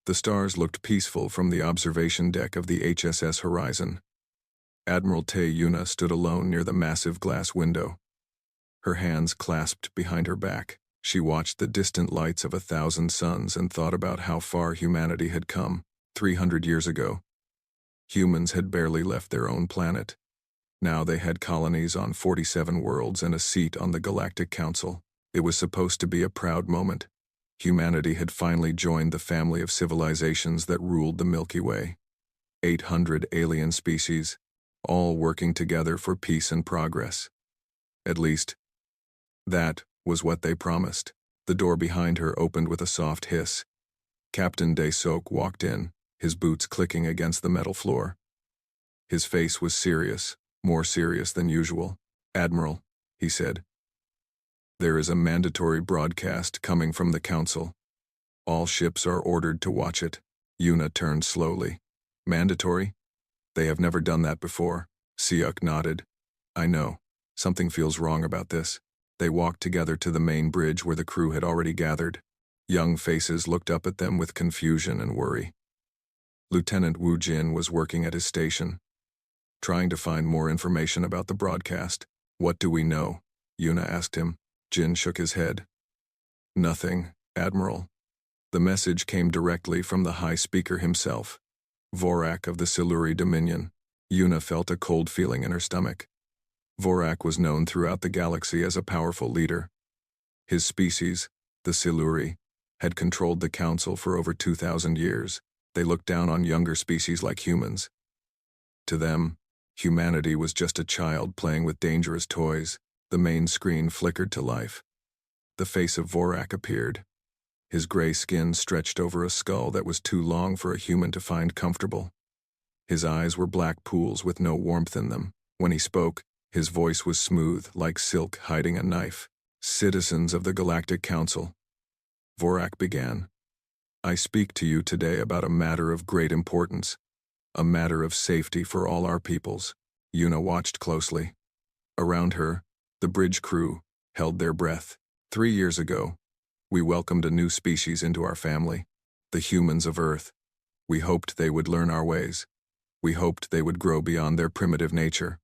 The stars looked peaceful from the observation deck of the HSS Horizon. Admiral Tae Yuna stood alone near the massive glass window. Her hands clasped behind her back, she watched the distant lights of 1,000 suns and thought about how far humanity had come 300 years ago. Humans had barely left their own planet. Now they had colonies on 47 worlds and a seat on the Galactic Council. It was supposed to be a proud moment. Humanity had finally joined the family of civilizations that ruled the Milky Way. 800 alien species, all working together for peace and progress. At least, that was what they promised. The door behind her opened with a soft hiss. Captain Dae-sok walked in, his boots clicking against the metal floor. His face was serious, more serious than usual. "Admiral," he said, "there is a mandatory broadcast coming from the Council. All ships are ordered to watch it." Yuna turned slowly. "Mandatory? They have never done that before." Seok nodded. "I know. Something feels wrong about this." They walked together to the main bridge where the crew had already gathered. Young faces looked up at them with confusion and worry. Lieutenant Wu Jin was working at his station, trying to find more information about the broadcast. "What do we know?" Yuna asked him. Jin shook his head. "Nothing, Admiral." The message came directly from the High Speaker himself, Vorak of the Siluri Dominion. Yuna felt a cold feeling in her stomach. Vorak was known throughout the galaxy as a powerful leader. His species, the Siluri, had controlled the Council for over 2,000 years. They looked down on younger species like humans. To them, humanity was just a child playing with dangerous toys. The main screen flickered to life. The face of Vorak appeared. His gray skin stretched over a skull that was too long for a human to find comfortable. His eyes were black pools with no warmth in them. When he spoke, his voice was smooth, like silk hiding a knife. "Citizens of the Galactic Council," Vorak began, "I speak to you today about a matter of great importance, a matter of safety for all our peoples." Yuna watched closely. Around her, the bridge crew held their breath. 3 years ago, we welcomed a new species into our family, the humans of Earth. We hoped they would learn our ways. We hoped they would grow beyond their primitive nature.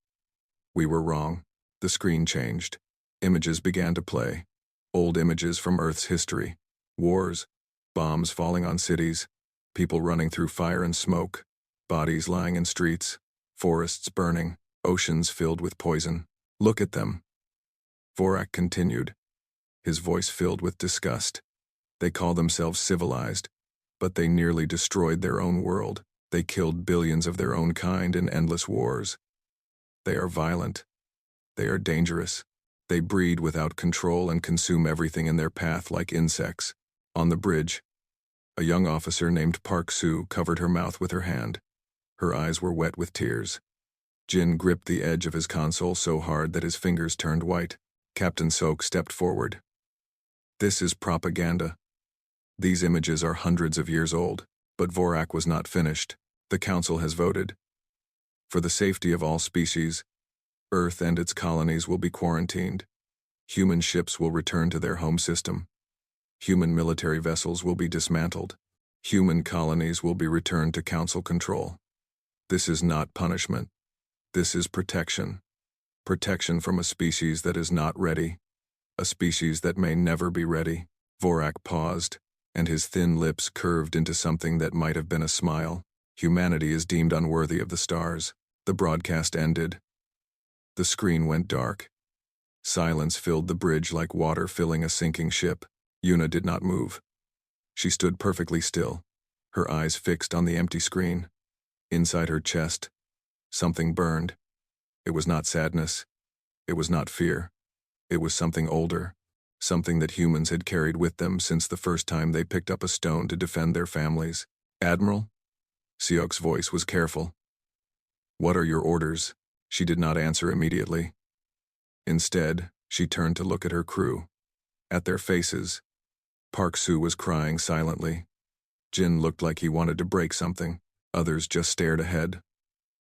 We were wrong. The screen changed. Images began to play. Old images from Earth's history. Wars, bombs falling on cities, people running through fire and smoke, bodies lying in streets, forests burning, oceans filled with poison. "Look at them," Vorak continued, his voice filled with disgust. "They call themselves civilized, but they nearly destroyed their own world. They killed billions of their own kind in endless wars. They are violent. They are dangerous. They breed without control and consume everything in their path like insects." On the bridge, a young officer named Park Soo covered her mouth with her hand. Her eyes were wet with tears. Jin gripped the edge of his console so hard that his fingers turned white. Captain Sok stepped forward. "This is propaganda. These images are hundreds of years old." But Vorak was not finished. "The Council has voted. For the safety of all species, Earth and its colonies will be quarantined. Human ships will return to their home system. Human military vessels will be dismantled. Human colonies will be returned to Council control. This is not punishment. This is protection. Protection from a species that is not ready. A species that may never be ready." Vorak paused, and his thin lips curved into something that might have been a smile. "Humanity is deemed unworthy of the stars." The broadcast ended. The screen went dark. Silence filled the bridge like water filling a sinking ship. Yuna did not move. She stood perfectly still, her eyes fixed on the empty screen. Inside her chest, something burned. It was not sadness. It was not fear. It was something older, something that humans had carried with them since the first time they picked up a stone to defend their families. "Admiral?" Seok's voice was careful. "What are your orders?" She did not answer immediately. Instead, she turned to look at her crew. At their faces, Park Soo was crying silently. Jin looked like he wanted to break something. Others just stared ahead,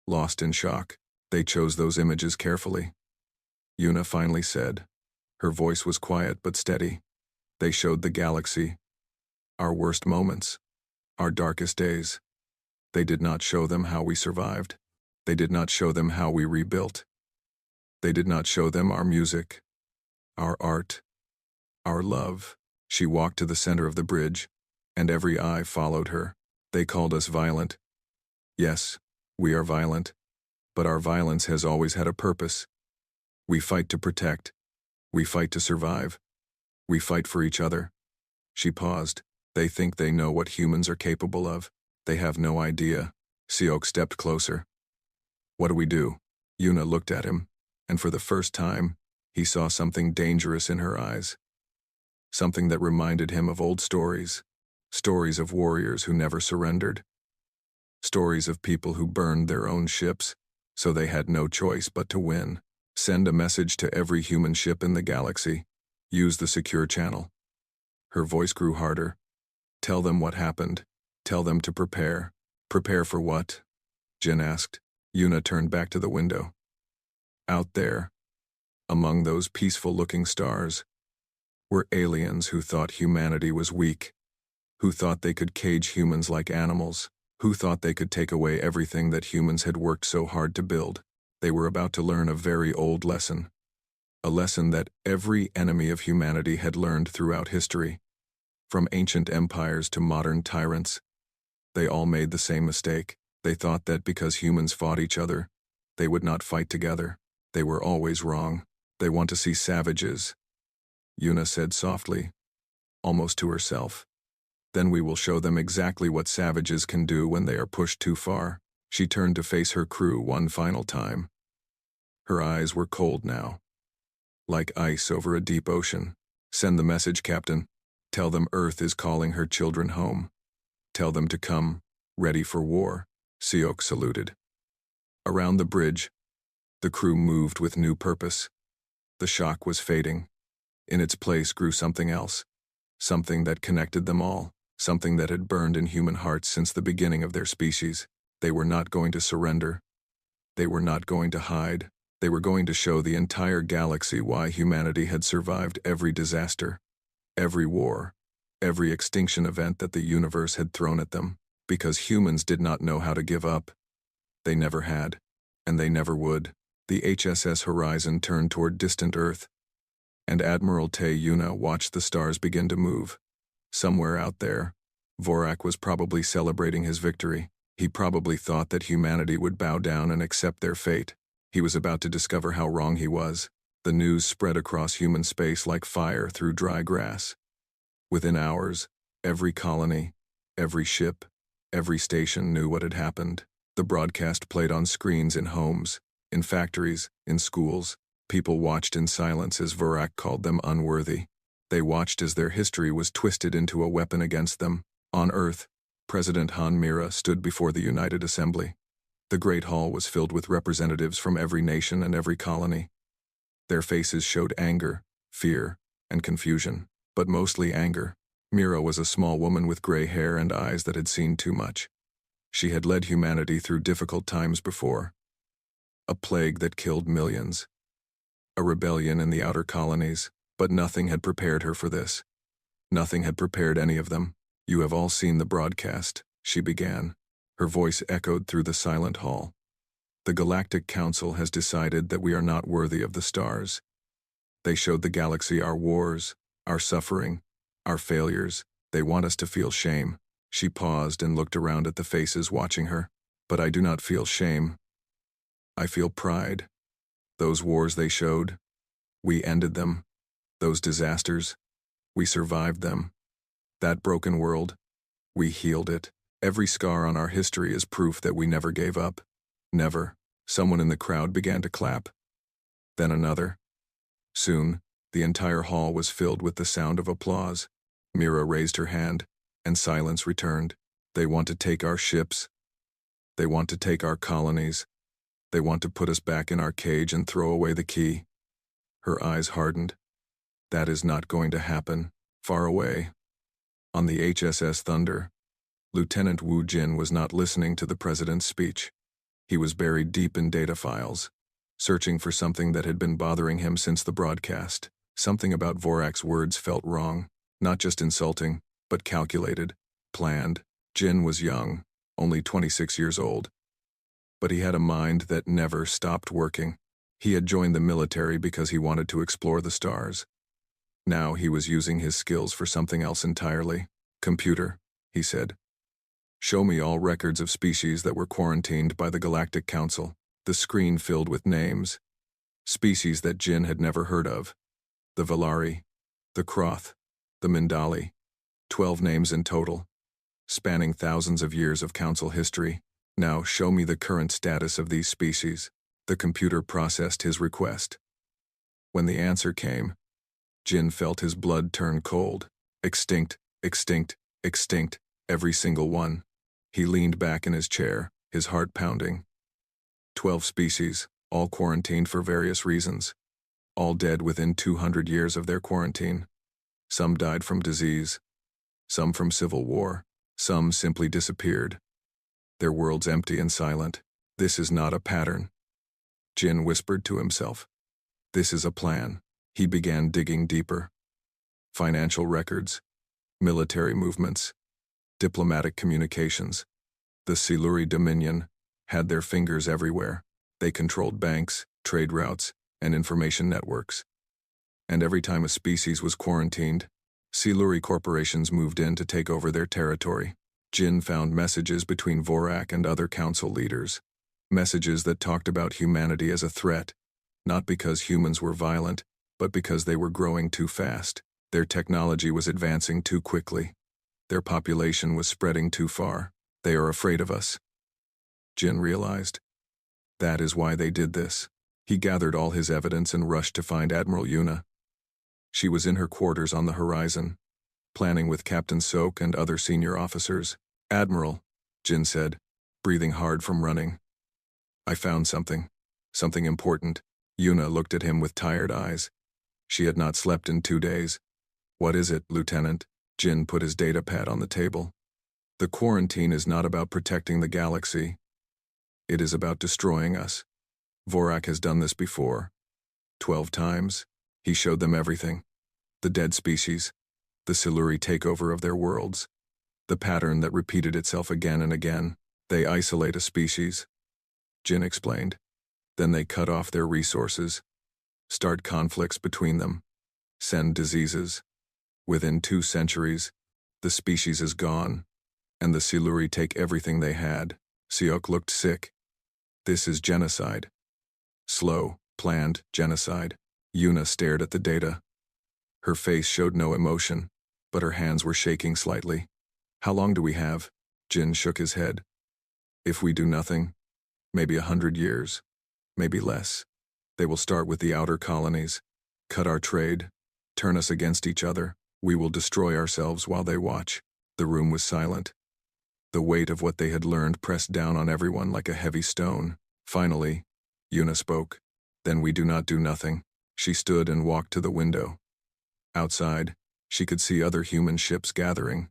lost in shock. They chose those images carefully. Yuna finally said. Her voice was quiet but steady. "They showed the galaxy our worst moments, our darkest days. They did not show them how we survived. They did not show them how we rebuilt. They did not show them our music, our art, our love. She walked to the center of the bridge, and every eye followed her. They called us violent. Yes, we are violent, but our violence has always had a purpose. We fight to protect. We fight to survive. We fight for each other. She paused. They think they know what humans are capable of. They have no idea. Siok stepped closer. What do we do? Yuna looked at him, and for the first time, he saw something dangerous in her eyes. Something that reminded him of old stories. Stories of warriors who never surrendered. Stories of people who burned their own ships, so they had no choice but to win. Send a message to every human ship in the galaxy. Use the secure channel. Her voice grew harder. Tell them what happened. Tell them to prepare. Prepare for what? Jin asked. Yuna turned back to the window. Out there, among those peaceful-looking stars, were aliens who thought humanity was weak, who thought they could cage humans like animals, who thought they could take away everything that humans had worked so hard to build. They were about to learn a very old lesson. A lesson that every enemy of humanity had learned throughout history. From ancient empires to modern tyrants, they all made the same mistake. They thought that because humans fought each other, they would not fight together. They were always wrong. They want to see savages, Yuna said softly, almost to herself. Then we will show them exactly what savages can do when they are pushed too far. She turned to face her crew one final time. Her eyes were cold now, like ice over a deep ocean. Send the message, Captain. Tell them Earth is calling her children home. Tell them to come, ready for war. Siok saluted. Around the bridge, the crew moved with new purpose. The shock was fading. In its place grew something else. Something that connected them all. Something that had burned in human hearts since the beginning of their species. They were not going to surrender. They were not going to hide. They were going to show the entire galaxy why humanity had survived every disaster, every war, every extinction event that the universe had thrown at them. Because humans did not know how to give up. They never had, and they never would. The HSS Horizon turned toward distant Earth, and Admiral Te Yuna watched the stars begin to move. Somewhere out there, Vorak was probably celebrating his victory. He probably thought that humanity would bow down and accept their fate. He was about to discover how wrong he was. The news spread across human space like fire through dry grass. Within hours, every colony, every ship, every station knew what had happened. The broadcast played on screens in homes, in factories, in schools. People watched in silence as Vorak called them unworthy. They watched as their history was twisted into a weapon against them. On Earth, President Han Mira stood before the United Assembly. The Great Hall was filled with representatives from every nation and every colony. Their faces showed anger, fear, and confusion, but mostly anger. Mira was a small woman with gray hair and eyes that had seen too much. She had led humanity through difficult times before. A plague that killed millions. A rebellion in the outer colonies, but nothing had prepared her for this. Nothing had prepared any of them. You have all seen the broadcast, she began. Her voice echoed through the silent hall. The Galactic Council has decided that we are not worthy of the stars. They showed the galaxy our wars, our suffering, our failures. They want us to feel shame. She paused and looked around at the faces watching her. But I do not feel shame. I feel pride. Those wars they showed, we ended them. Those disasters, we survived them. That broken world, we healed it. Every scar on our history is proof that we never gave up. Never. Someone in the crowd began to clap. Then another. Soon, the entire hall was filled with the sound of applause. Mira raised her hand, and silence returned. They want to take our ships. They want to take our colonies. They want to put us back in our cage and throw away the key. Her eyes hardened. That is not going to happen. Far away, on the HSS Thunder, Lieutenant Wu Jin was not listening to the president's speech. He was buried deep in data files, searching for something that had been bothering him since the broadcast. Something about Vorak's words felt wrong, not just insulting, but calculated, planned. Jin was young, only 26 years old. But he had a mind that never stopped working. He had joined the military because he wanted to explore the stars. Now he was using his skills for something else entirely. "Computer," he said. "Show me all records of species that were quarantined by the Galactic Council." The screen filled with names. Species that Jin had never heard of. The Valari, the Kroth, the Mindali. 12 names in total, spanning thousands of years of Council history. "Now show me the current status of these species." The computer processed his request. When the answer came, Jin felt his blood turn cold. Extinct, extinct, extinct, every single one. He leaned back in his chair, his heart pounding. 12 species, all quarantined for various reasons. All dead within 200 years of their quarantine. Some died from disease. Some from civil war. Some simply disappeared. Their worlds empty and silent. This is not a pattern. Jin whispered to himself. This is a plan. He began digging deeper. Financial records, military movements, diplomatic communications. The Siluri Dominion had their fingers everywhere. They controlled banks, trade routes, and information networks. And every time a species was quarantined, Siluri corporations moved in to take over their territory. Jin found messages between Vorak and other council leaders. Messages that talked about humanity as a threat, not because humans were violent, but because they were growing too fast. Their technology was advancing too quickly. Their population was spreading too far. They are afraid of us. Jin realized. That is why they did this. He gathered all his evidence and rushed to find Admiral Yuna. She was in her quarters on the horizon, planning with Captain Sok and other senior officers. "Admiral," Jin said, breathing hard from running. "I found something. Something important." Yuna looked at him with tired eyes. She had not slept in 2 days. "What is it, Lieutenant?" Jin put his data pad on the table. "The quarantine is not about protecting the galaxy. It is about destroying us. Vorak has done this before. 12 times. He showed them everything. The dead species, the Siluri takeover of their worlds, the pattern that repeated itself again and again. They isolate a species," Jin explained. "Then they cut off their resources, start conflicts between them, send diseases. Within 2 centuries, the species is gone, and the Siluri take everything they had." Siok looked sick. "This is genocide. Slow, planned genocide." Yuna stared at the data. Her face showed no emotion, but her hands were shaking slightly. "How long do we have?" Jin shook his head. "If we do nothing, maybe 100 years, maybe less. They will start with the outer colonies, cut our trade, turn us against each other. We will destroy ourselves while they watch." The room was silent. The weight of what they had learned pressed down on everyone like a heavy stone. Finally, Yuna spoke. "Then we do not do nothing." She stood and walked to the window. Outside, she could see other human ships gathering.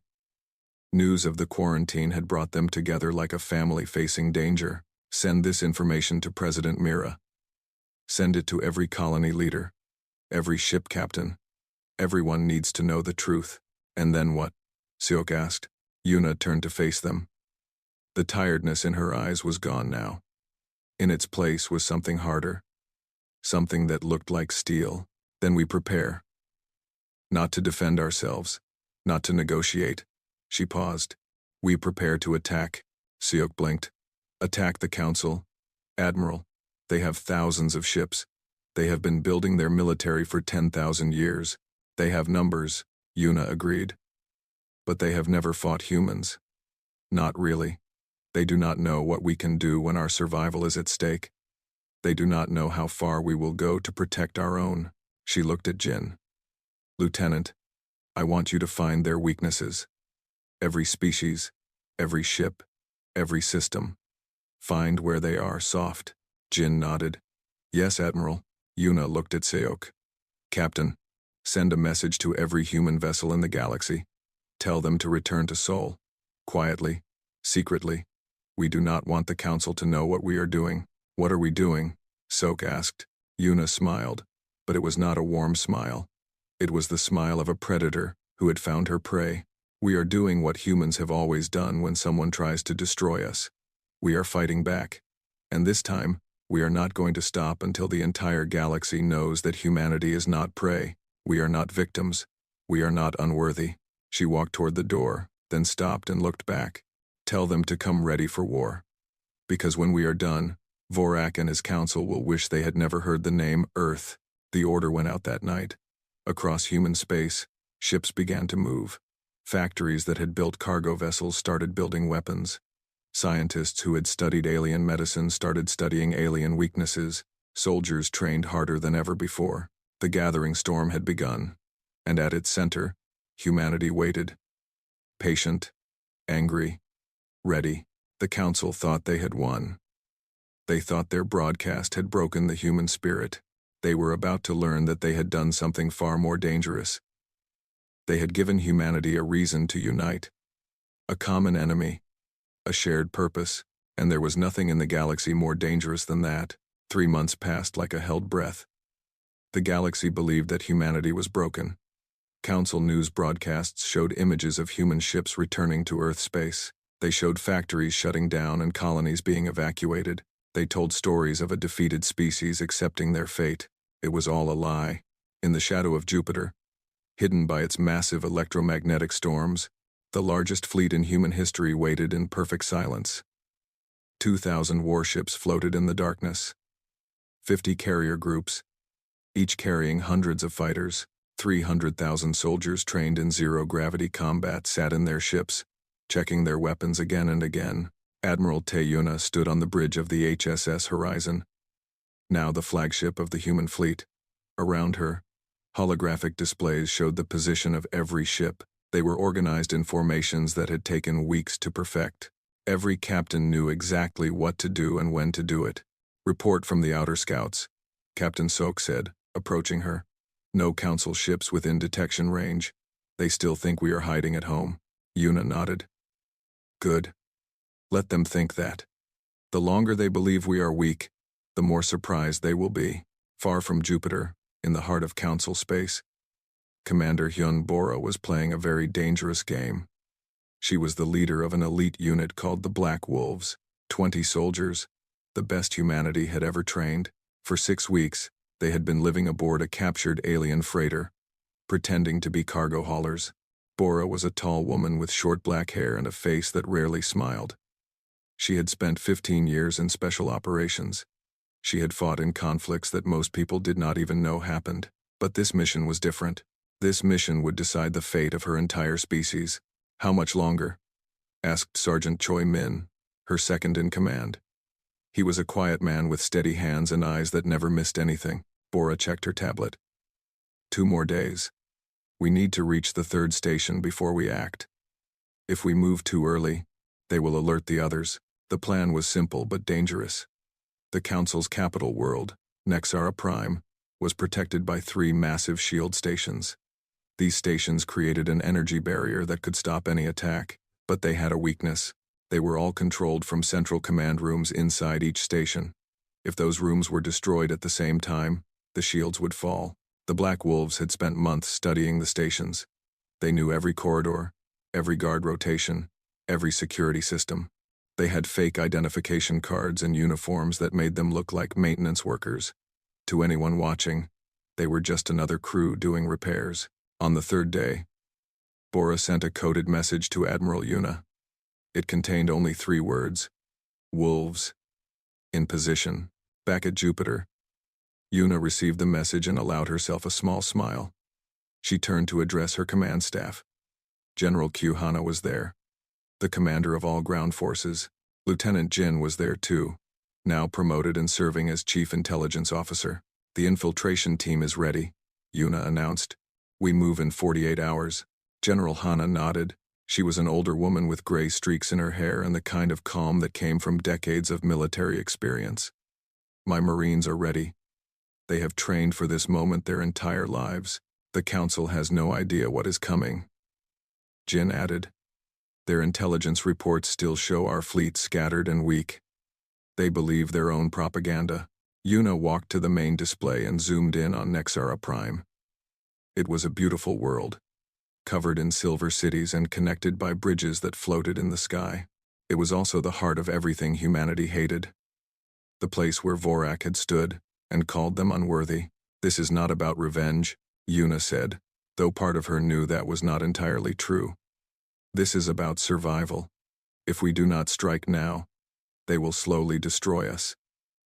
News of the quarantine had brought them together like a family facing danger. "Send this information to President Mira. Send it to every colony leader, every ship captain. Everyone needs to know the truth." "And then what?" Siok asked. Yuna turned to face them. The tiredness in her eyes was gone now. In its place was something harder. Something that looked like steel. "Then we prepare. Not to defend ourselves, not to negotiate." She paused. "We prepare to attack." Siok blinked. "Attack the Council. Admiral, they have thousands of ships. They have been building their military for 10,000 years. They have numbers," Yuna agreed. "But they have never fought humans. Not really. They do not know what we can do when our survival is at stake. They do not know how far we will go to protect our own." She looked at Jin. "Lieutenant, I want you to find their weaknesses. Every species, every ship, every system. Find where they are soft." Jin nodded. "Yes, Admiral." Yuna looked at Seok. "Captain, send a message to every human vessel in the galaxy. Tell them to return to Sol. Quietly, secretly. We do not want the Council to know what we are doing." "What are we doing?" Sok asked. Yuna smiled, but it was not a warm smile. It was the smile of a predator who had found her prey. We are doing what humans have always done when someone tries to destroy us. We are fighting back. And this time, we are not going to stop until the entire galaxy knows that humanity is not prey. We are not victims. We are not unworthy." She walked toward the door, then stopped and looked back. "Tell them to come ready for war. Because when we are done, Vorak and his council will wish they had never heard the name Earth." The order went out that night. Across human space, ships began to move. Factories that had built cargo vessels started building weapons. Scientists who had studied alien medicine started studying alien weaknesses. Soldiers trained harder than ever before. The gathering storm had begun, and at its center, humanity waited. Patient, angry, ready. The council thought they had won. They thought their broadcast had broken the human spirit. They were about to learn that they had done something far more dangerous. They had given humanity a reason to unite. A common enemy, a shared purpose, and there was nothing in the galaxy more dangerous than that. 3 months passed like a held breath. The galaxy believed that humanity was broken. Council news broadcasts showed images of human ships returning to Earth space. They showed factories shutting down and colonies being evacuated. They told stories of a defeated species accepting their fate. It was all a lie. In the shadow of Jupiter, hidden by its massive electromagnetic storms, the largest fleet in human history waited in perfect silence. 2,000 warships floated in the darkness. 50 carrier groups, each carrying hundreds of fighters. 300,000 soldiers trained in zero-gravity combat sat in their ships, checking their weapons again and again. Admiral Teyuna stood on the bridge of the HSS Horizon, now the flagship of the human fleet. Around her, holographic displays showed the position of every ship. They were organized in formations that had taken weeks to perfect. Every captain knew exactly what to do and when to do it. "Report from the outer scouts," Captain Sok said, approaching her. "No council ships within detection range. They still think we are hiding at home." Yuna nodded. "Good. Let them think that. The longer they believe we are weak, the more surprised they will be." Far from Jupiter, in the heart of council space, Commander Hyun Bora was playing a very dangerous game. She was the leader of an elite unit called the Black Wolves, 20 soldiers, the best humanity had ever trained. For 6 weeks, they had been living aboard a captured alien freighter, pretending to be cargo haulers. Bora was a tall woman with short black hair and a face that rarely smiled. She had spent 15 years in special operations. She had fought in conflicts that most people did not even know happened. But this mission was different. This mission would decide the fate of her entire species. "How much longer?" asked Sergeant Choi Min, her second in command. He was a quiet man with steady hands and eyes that never missed anything. Bora checked her tablet. 2 more days. We need to reach the 3rd station before we act. If we move too early, they will alert the others. The plan was simple but dangerous. The Council's capital world, Nexara Prime, was protected by 3 massive shield stations. These stations created an energy barrier that could stop any attack, but they had a weakness. They were all controlled from central command rooms inside each station. If those rooms were destroyed at the same time, the shields would fall. The Black Wolves had spent months studying the stations. They knew every corridor, every guard rotation, every security system. They had fake identification cards and uniforms that made them look like maintenance workers. To anyone watching, they were just another crew doing repairs. On the 3rd day, Bora sent a coded message to Admiral Yuna. It contained only 3 words: "Wolves. In position." Back at Jupiter, Yuna received the message and allowed herself a small smile. She turned to address her command staff. General Q Hana was there, the commander of all ground forces. Lieutenant Jin was there too, now promoted and serving as Chief Intelligence Officer. "The infiltration team is ready," Yuna announced. "We move in 48 hours. General Hana nodded. She was an older woman with gray streaks in her hair and the kind of calm that came from decades of military experience. "My Marines are ready. They have trained for this moment their entire lives. The Council has no idea what is coming." Jin added, "Their intelligence reports still show our fleet scattered and weak. They believe their own propaganda." Yuna walked to the main display and zoomed in on Nexara Prime. It was a beautiful world. covered in silver cities and connected by bridges that floated in the sky. It was also the heart of everything humanity hated. The place where Vorak had stood and called them unworthy. This is not about revenge, Yuna said, though part of her knew that was not entirely true. This is about survival. If we do not strike now, they will slowly destroy us.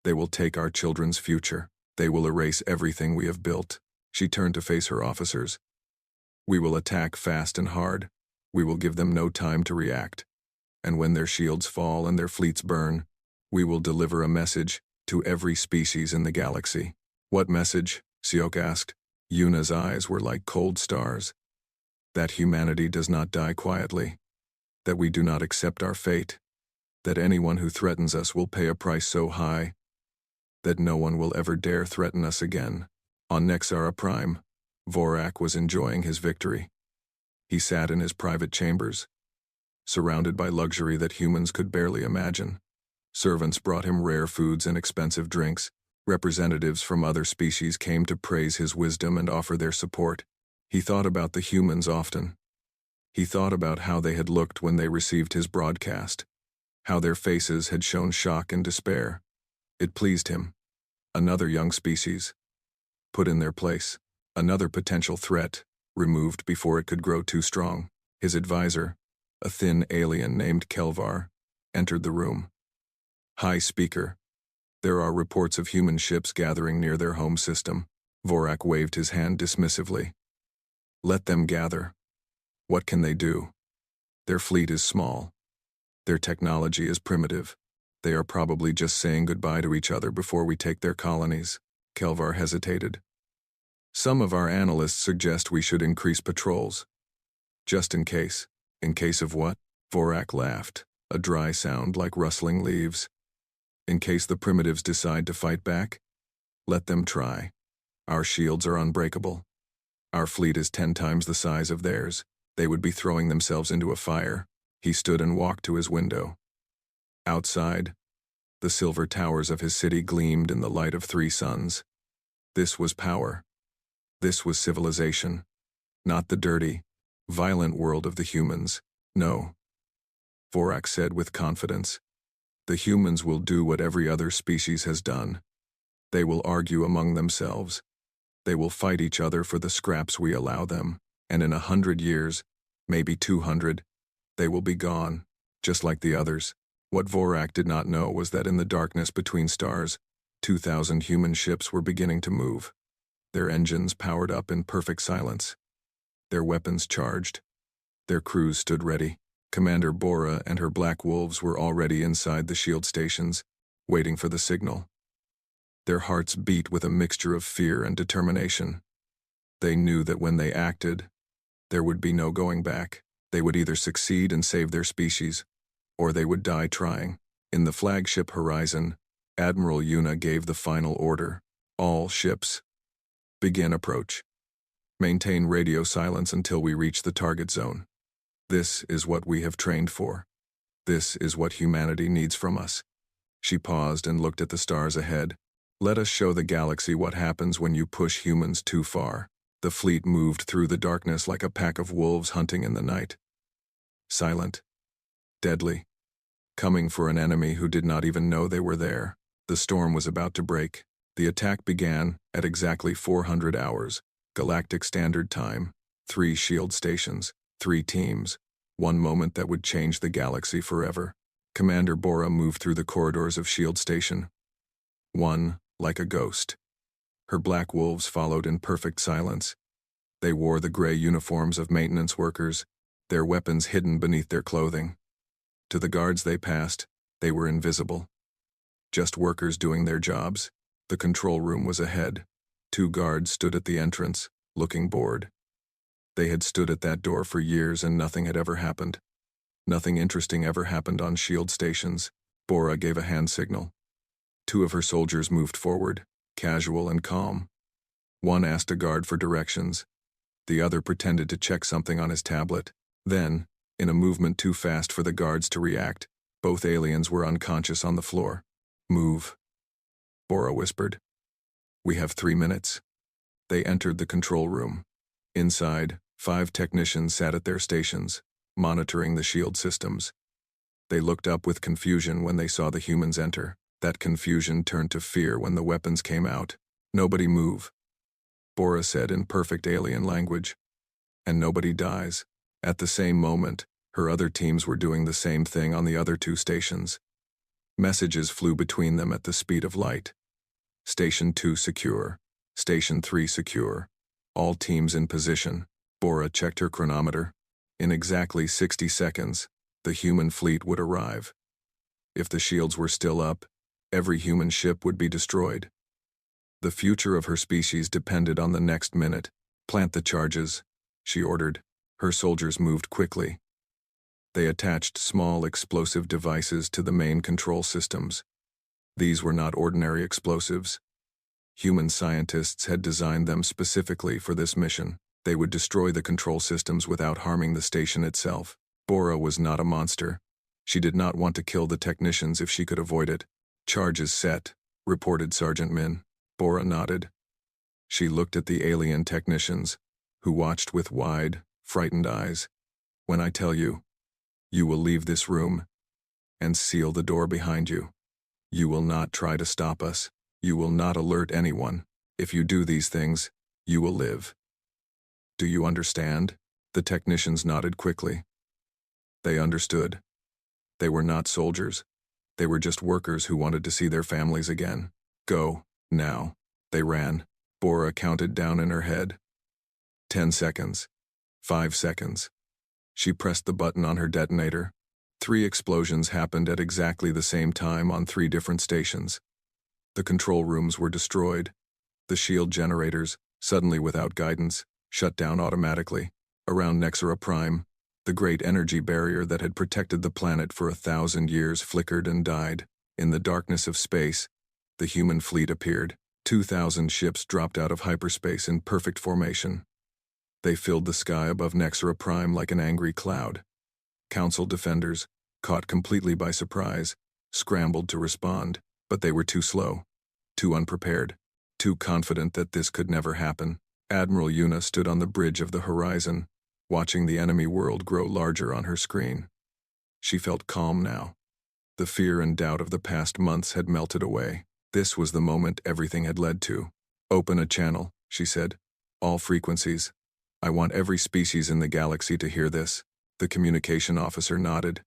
They will take our children's future. They will erase everything we have built. She turned to face her officers. We will attack fast and hard. We will give them no time to react. And when their shields fall and their fleets burn, we will deliver a message to every species in the galaxy. What message? Siok asked. Yuna's eyes were like cold stars. That humanity does not die quietly. That we do not accept our fate. That anyone who threatens us will pay a price so high that no one will ever dare threaten us again. On Nexara Prime, Vorak was enjoying his victory. He sat in his private chambers, surrounded by luxury that humans could barely imagine. Servants brought him rare foods and expensive drinks. Representatives from other species came to praise his wisdom and offer their support. He thought about the humans often. He thought about how they had looked when they received his broadcast, how their faces had shown shock and despair. It pleased him. Another young species put in their place. Another potential threat removed before it could grow too strong. His advisor, a thin alien named Kelvar, entered the room. High Speaker, there are reports of human ships gathering near their home system. Vorak waved his hand dismissively. Let them gather. What can they do? Their fleet is small. Their technology is primitive. They are probably just saying goodbye to each other before we take their colonies. Kelvar hesitated. Some of our analysts suggest we should increase patrols. Just in case. In case of what? Vorak laughed, a dry sound like rustling leaves. In case the primitives decide to fight back? Let them try. Our shields are unbreakable. Our fleet is 10 times the size of theirs. They would be throwing themselves into a fire. He stood and walked to his window. Outside, the silver towers of his city gleamed in the light of 3 suns. This was power. This was civilization. Not the dirty, violent world of the humans. No. Vorak said with confidence. The humans will do what every other species has done. They will argue among themselves. They will fight each other for the scraps we allow them. And in 100 years, maybe 200, they will be gone, just like the others. What Vorak did not know was that in the darkness between stars, 2,000 human ships were beginning to move. Their engines powered up in perfect silence. Their weapons charged. Their crews stood ready. Commander Bora and her Black Wolves were already inside the shield stations, waiting for the signal. Their hearts beat with a mixture of fear and determination. They knew that when they acted, there would be no going back. They would either succeed and save their species, or they would die trying. In the flagship Horizon, Admiral Yuna gave the final order. All ships, begin approach. Maintain radio silence until we reach the target zone. This is what we have trained for. This is what humanity needs from us. She paused and looked at the stars ahead. Let us show the galaxy what happens when you push humans too far. The fleet moved through the darkness like a pack of wolves hunting in the night. Silent. Deadly. Coming for an enemy who did not even know they were there. The storm was about to break. The attack began at exactly 400 hours, Galactic Standard Time, 3 shield stations, 3 teams, one moment that would change the galaxy forever. Commander Bora moved through the corridors of Shield Station. 1, like a ghost. Her Black Wolves followed in perfect silence. They wore the gray uniforms of maintenance workers, their weapons hidden beneath their clothing. To the guards they passed, they were invisible. Just workers doing their jobs. The control room was ahead. 2 guards stood at the entrance, looking bored. They had stood at that door for years and nothing had ever happened. Nothing interesting ever happened on shield stations. Bora gave a hand signal. 2 of her soldiers moved forward, casual and calm. One asked a guard for directions. The other pretended to check something on his tablet. Then, in a movement too fast for the guards to react, both aliens were unconscious on the floor. Move, Bora whispered. We have 3 minutes. They entered the control room. Inside, 5 technicians sat at their stations, monitoring the shield systems. They looked up with confusion when they saw the humans enter. That confusion turned to fear when the weapons came out. "Nobody move," Bora said in perfect alien language. "And nobody dies." At the same moment, her other teams were doing the same thing on the other 2 stations. Messages flew between them at the speed of light. Station 2 secure. Station 3 secure. All teams in position. Bora checked her chronometer. In exactly 60 seconds, the human fleet would arrive. If the shields were still up, every human ship would be destroyed. The future of her species depended on the next minute. "Plant the charges," she ordered. Her soldiers moved quickly. They attached small explosive devices to the main control systems. These were not ordinary explosives. Human scientists had designed them specifically for this mission. They would destroy the control systems without harming the station itself. Bora was not a monster. She did not want to kill the technicians if she could avoid it. "Charges set," reported Sergeant Min. Bora nodded. She looked at the alien technicians, who watched with wide, frightened eyes. "When I tell you, you will leave this room and seal the door behind you. You will not try to stop us. You will not alert anyone. If you do these things, you will live. Do you understand?" The technicians nodded quickly. They understood. They were not soldiers. They were just workers who wanted to see their families again. "Go, now." They ran. Bora counted down in her head. 10 seconds. 5 seconds. She pressed the button on her detonator. 3 explosions happened at exactly the same time on 3 different stations. The control rooms were destroyed. The shield generators, suddenly without guidance, shut down automatically. Around Nexera Prime, the great energy barrier that had protected the planet for 1,000 years flickered and died. In the darkness of space, the human fleet appeared. 2,000 ships dropped out of hyperspace in perfect formation. They filled the sky above Nexera Prime like an angry cloud. Council defenders, caught completely by surprise, scrambled to respond, but they were too slow, too unprepared, too confident that this could never happen. Admiral Yuna stood on the bridge of the horizon, watching the enemy world grow larger on her screen. She felt calm now. The fear and doubt of the past months had melted away. This was the moment everything had led to. "Open a channel," she said. "All frequencies. I want every species in the galaxy to hear this." The communication officer nodded.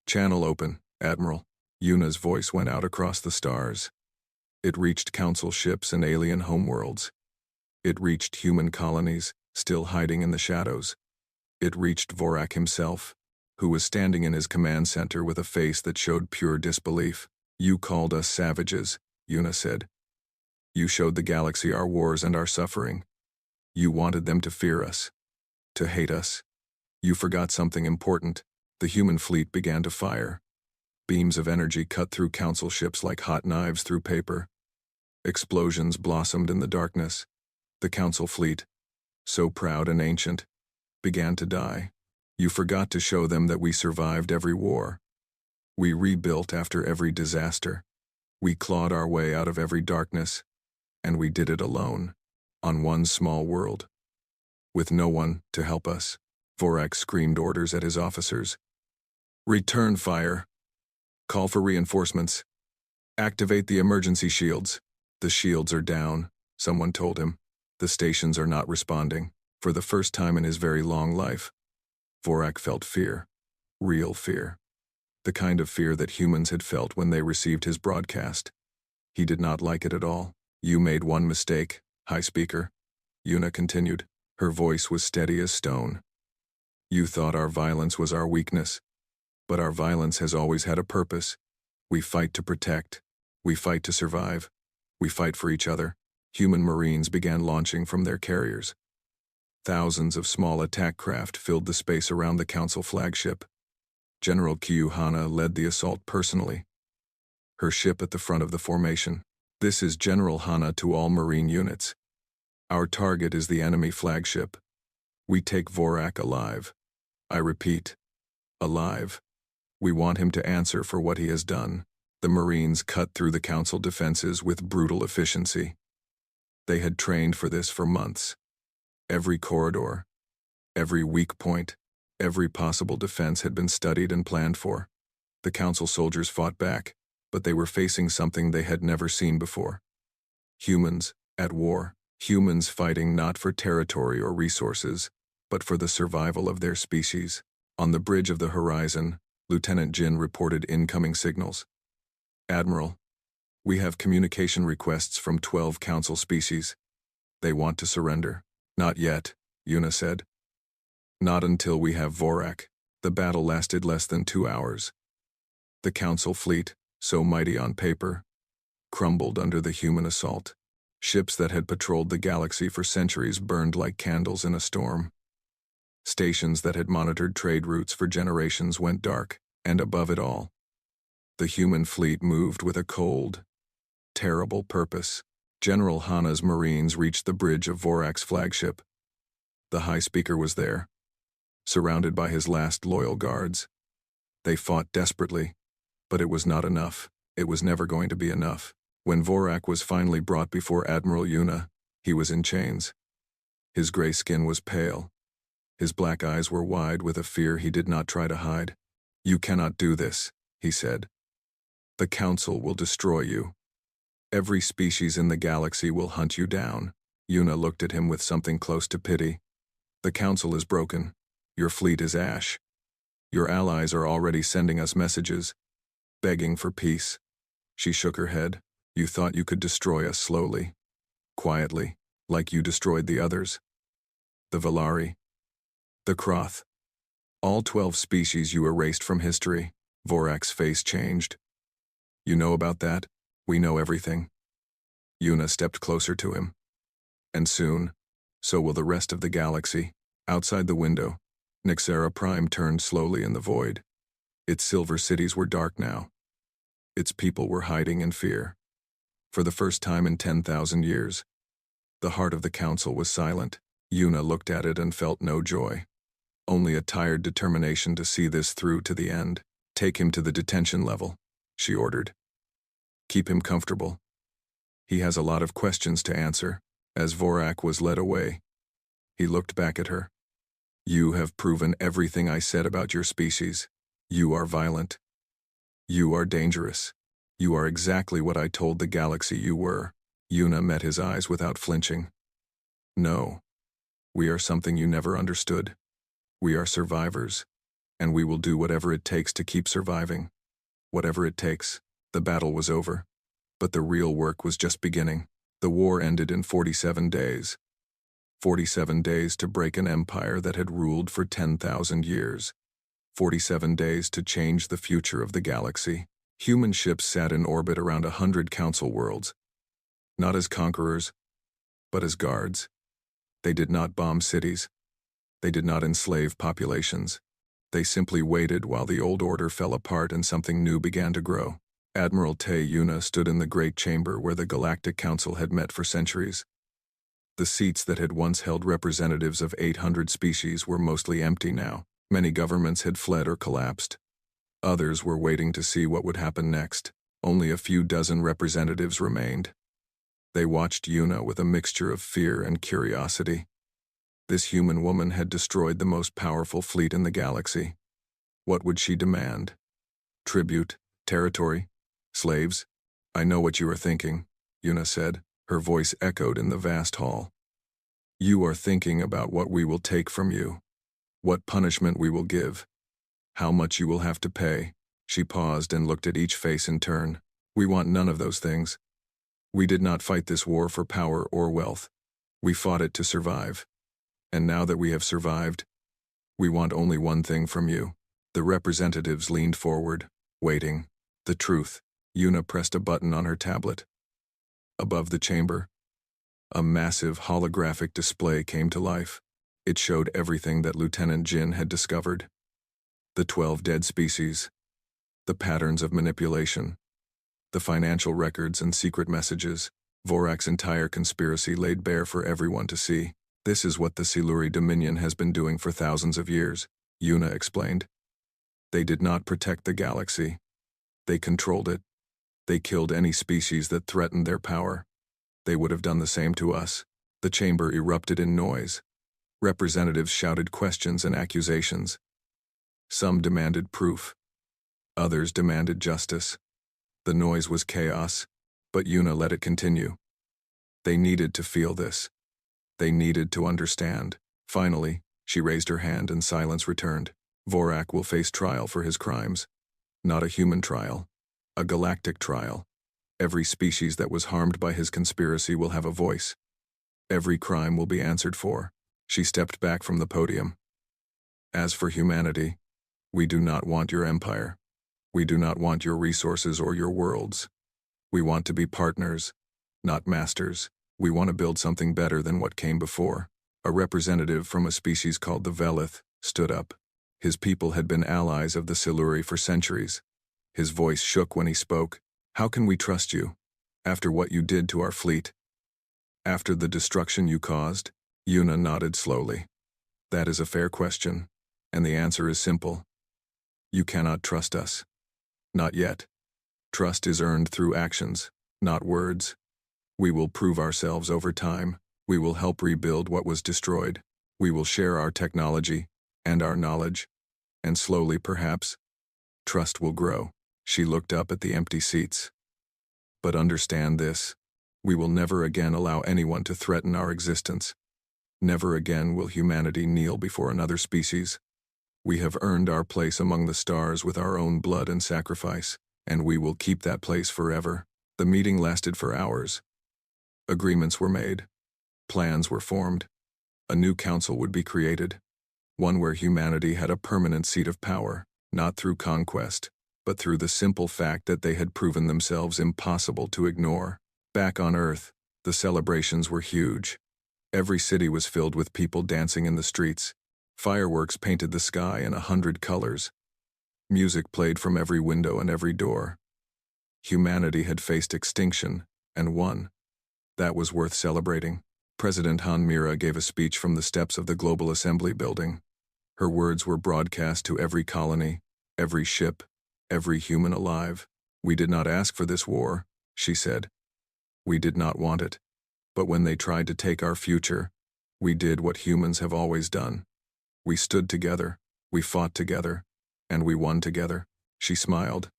"Channel open, Admiral." Yuna's voice went out across the stars. It reached council ships and alien homeworlds. It reached human colonies, still hiding in the shadows. It reached Vorak himself, who was standing in his command center with a face that showed pure disbelief. "You called us savages," Yuna said. "You showed the galaxy our wars and our suffering. You wanted them to fear us, to hate us. You forgot something important." The human fleet began to fire. Beams of energy cut through council ships like hot knives through paper. Explosions blossomed in the darkness. The council fleet, so proud and ancient, began to die. You forgot to show them that we survived every war. We rebuilt after every disaster. We clawed our way out of every darkness, and we did it alone, on one small world. With no one to help us, Vorak screamed orders at his officers. "Return fire. Call for reinforcements. Activate the emergency shields." "The shields are down," someone told him. "The stations are not responding." For the first time in his very long life, Vorak felt fear. Real fear. The kind of fear that humans had felt when they received his broadcast. He did not like it at all. "You made one mistake, High Speaker," Yuna continued. Her voice was steady as stone. "You thought our violence was our weakness. But our violence has always had a purpose. We fight to protect. We fight to survive. We fight for each other." Human Marines began launching from their carriers. Thousands of small attack craft filled the space around the Council flagship. General Kyu Hana led the assault personally, her ship at the front of the formation. "This is General Hana to all Marine units. Our target is the enemy flagship. We take Vorak alive. I repeat, alive. We want him to answer for what he has done." The Marines cut through the Council defenses with brutal efficiency. They had trained for this for months. Every corridor, Every weak point, every possible defense had been studied and planned for. The Council soldiers fought back, but they were facing something they had never seen before. Humans at war, humans fighting not for territory or resources, but for the survival of their species. On the bridge of the horizon, Lieutenant Jin reported incoming signals. Admiral, we have communication requests from 12 Council species. They want to surrender. Not yet, Yuna said. Not until we have Vorak. The battle lasted less than 2 hours. The Council fleet, so mighty on paper, crumbled under the human assault. Ships that had patrolled the galaxy for centuries burned like candles in a storm. Stations that had monitored trade routes for generations went dark, and above it all, the human fleet moved with a cold, terrible purpose. General Hana's Marines reached the bridge of Vorak's flagship. The High Speaker was there, surrounded by his last loyal guards. They fought desperately, but it was not enough. It was never going to be enough. When Vorak was finally brought before Admiral Yuna, he was in chains. His gray skin was pale. His black eyes were wide with a fear he did not try to hide. You cannot do this, he said. The Council will destroy you. Every species in the galaxy will hunt you down. Yuna looked at him with something close to pity. The Council is broken. Your fleet is ash. Your allies are already sending us messages, begging for peace. She shook her head. You thought you could destroy us slowly, quietly, like you destroyed the others. The Valari, the Kroth, all 12 species you erased from history. Vorak's face changed. You know about that? We know everything. Yuna stepped closer to him. And soon, so will the rest of the galaxy. Outside the window, Nixera Prime turned slowly in the void. Its silver cities were dark now. Its people were hiding in fear. For the first time in 10,000 years, the heart of the Council was silent. Yuna looked at it and felt no joy. Only a tired determination to see this through to the end. Take him to the detention level, she ordered. Keep him comfortable. He has a lot of questions to answer. As Vorak was led away, he looked back at her. You have proven everything I said about your species. You are violent. You are dangerous. You are exactly what I told the galaxy you were. Yuna met his eyes without flinching. No. We are something you never understood. We are survivors, and we will do whatever it takes to keep surviving. Whatever it takes. The battle was over, but the real work was just beginning. The war ended in 47 days. 47 days to break an empire that had ruled for 10,000 years. 47 days to change the future of the galaxy. Human ships sat in orbit around 100 Council worlds. Not as conquerors, but as guards. They did not bomb cities. They did not enslave populations. They simply waited while the old order fell apart and something new began to grow. Admiral Te Yuna stood in the great chamber where the Galactic Council had met for centuries. The seats that had once held representatives of 800 species were mostly empty now. Many governments had fled or collapsed. Others were waiting to see what would happen next. Only a few dozen representatives remained. They watched Yuna with a mixture of fear and curiosity. This human woman had destroyed the most powerful fleet in the galaxy. What would she demand? Tribute? Territory? Slaves? I know what you are thinking, Yuna said. Her voice echoed in the vast hall. You are thinking about what we will take from you. What punishment we will give. How much you will have to pay. She paused and looked at each face in turn. We want none of those things. We did not fight this war for power or wealth. We fought it to survive. And now that we have survived, we want only one thing from you. The representatives leaned forward, waiting. The truth. Yuna pressed a button on her tablet. Above the chamber, a massive holographic display came to life. It showed everything that Lieutenant Jin had discovered. The 12 dead species, the patterns of manipulation, the financial records and secret messages. Vorak's entire conspiracy laid bare for everyone to see. This is what the Siluri Dominion has been doing for thousands of years, Yuna explained. They did not protect the galaxy. They controlled it. They killed any species that threatened their power. They would have done the same to us. The chamber erupted in noise. Representatives shouted questions and accusations. Some demanded proof. Others demanded justice. The noise was chaos, but Yuna let it continue. They needed to feel this. They needed to understand. Finally, she raised her hand and silence returned. Vorak will face trial for his crimes. Not a human trial. A galactic trial. Every species that was harmed by his conspiracy will have a voice. Every crime will be answered for. She stepped back from the podium. As for humanity, we do not want your empire. We do not want your resources or your worlds. We want to be partners, not masters. We want to build something better than what came before. A representative from a species called the Velith stood up. His people had been allies of the Siluri for centuries. His voice shook when he spoke. How can we trust you? After what you did to our fleet? After the destruction you caused? Yuna nodded slowly. That is a fair question, and the answer is simple. You cannot trust us. Not yet. Trust is earned through actions, not words. We will prove ourselves over time. We will help rebuild what was destroyed. We will share our technology and our knowledge. And slowly, perhaps, trust will grow. She looked up at the empty seats. But understand this. We will never again allow anyone to threaten our existence. Never again will humanity kneel before another species. We have earned our place among the stars with our own blood and sacrifice, and we will keep that place forever. The meeting lasted for hours. Agreements were made. Plans were formed. A new council would be created. One where humanity had a permanent seat of power, not through conquest, but through the simple fact that they had proven themselves impossible to ignore. Back on Earth, the celebrations were huge. Every city was filled with people dancing in the streets. Fireworks painted the sky in 100 colors. Music played from every window and every door. Humanity had faced extinction, and won. That was worth celebrating. President Han Mira gave a speech from the steps of the Global Assembly building. Her words were broadcast to every colony, every ship, every human alive. We did not ask for this war, she said. We did not want it. But when they tried to take our future, we did what humans have always done. We stood together, we fought together, and we won together. She smiled.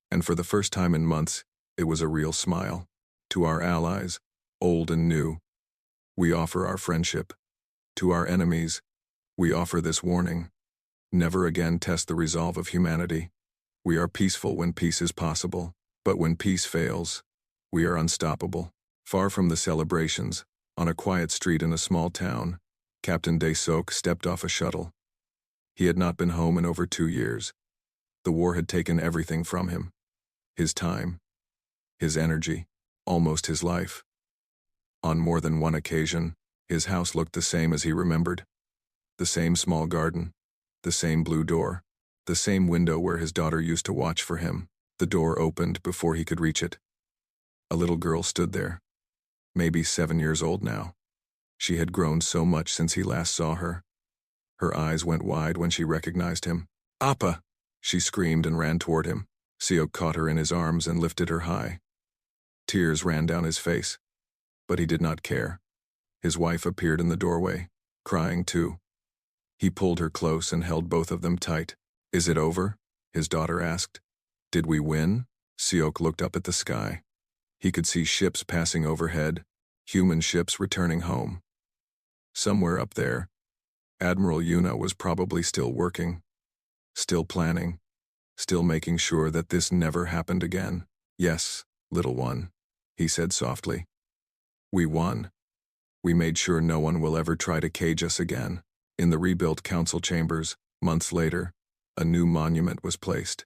And for the first time in months, it was a real smile. To our allies, old and new, we offer our friendship. To our enemies, we offer this warning. Never again test the resolve of humanity. We are peaceful when peace is possible, but when peace fails, we are unstoppable. Far from the celebrations, on a quiet street in a small town, Captain De Sok stepped off a shuttle. He had not been home in over 2 years. The war had taken everything from him. His time, his energy, almost his life. On more than one occasion, his house looked the same as he remembered. The same small garden, the same blue door, the same window where his daughter used to watch for him. The door opened before he could reach it. A little girl stood there, maybe 7 years old now. She had grown so much since he last saw her. Her eyes went wide when she recognized him. "Appa!" she screamed and ran toward him. Siok caught her in his arms and lifted her high. Tears ran down his face, but he did not care. His wife appeared in the doorway, crying too. He pulled her close and held both of them tight. "Is it over?" his daughter asked. "Did we win?" Siok looked up at the sky. He could see ships passing overhead, human ships returning home. Somewhere up there, Admiral Yuna was probably still working, still planning, still making sure that this never happened again. "Yes, little one," he said softly. "We won. We made sure no one will ever try to cage us again." In the rebuilt council chambers, months later, a new monument was placed.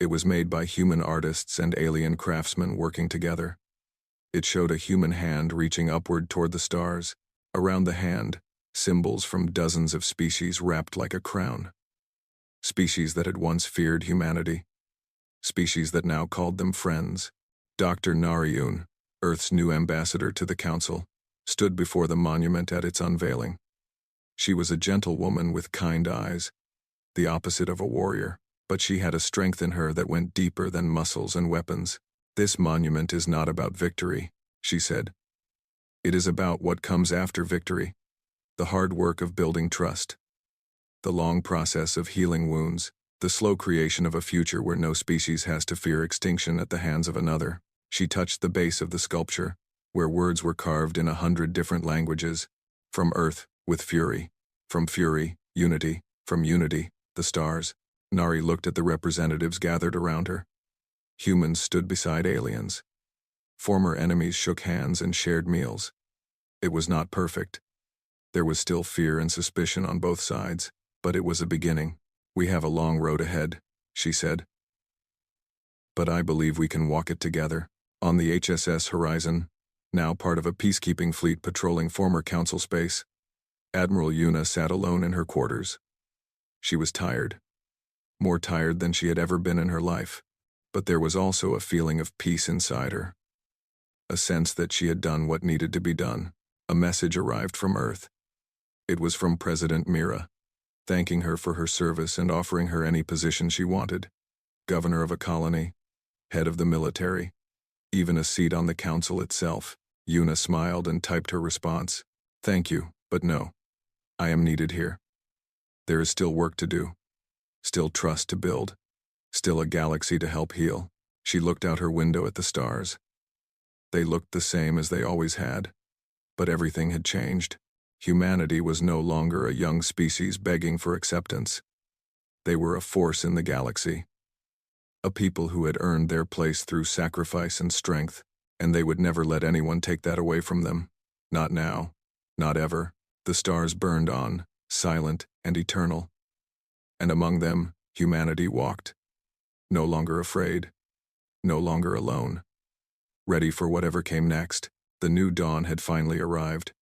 It was made by human artists and alien craftsmen working together. It showed a human hand reaching upward toward the stars. Around the hand, symbols from dozens of species wrapped like a crown. Species that had once feared humanity. Species that now called them friends. Dr. Narayun, Earth's new ambassador to the council, stood before the monument at its unveiling. She was a gentle woman with kind eyes, the opposite of a warrior, but she had a strength in her that went deeper than muscles and weapons. "This monument is not about victory," she said. "It is about what comes after victory. The hard work of building trust. The long process of healing wounds. The slow creation of a future where no species has to fear extinction at the hands of another. She touched the base of the sculpture, where words were carved in 100 different languages. From Earth, with fury. From fury, unity. From unity, the stars. Nari looked at the representatives gathered around her. Humans stood beside aliens. Former enemies shook hands and shared meals. It was not perfect. There was still fear and suspicion on both sides, but it was a beginning. We have a long road ahead, she said. But I believe we can walk it together. On the HSS Horizon, now part of a peacekeeping fleet patrolling former council space, Admiral Yuna sat alone in her quarters. She was tired. More tired than she had ever been in her life. But there was also a feeling of peace inside her. A sense that she had done what needed to be done. A message arrived from Earth. It was from President Mira, thanking her for her service and offering her any position she wanted. Governor of a colony, head of the military, even a seat on the council itself. Yuna smiled and typed her response. Thank you, but no. I am needed here. There is still work to do. Still trust to build. Still a galaxy to help heal. She looked out her window at the stars. They looked the same as they always had. But everything had changed. Humanity was no longer a young species begging for acceptance. They were a force in the galaxy. A people who had earned their place through sacrifice and strength, and they would never let anyone take that away from them. Not now. Not ever. The stars burned on, silent and eternal. And among them, humanity walked. No longer afraid. No longer alone. Ready for whatever came next. The new dawn had finally arrived.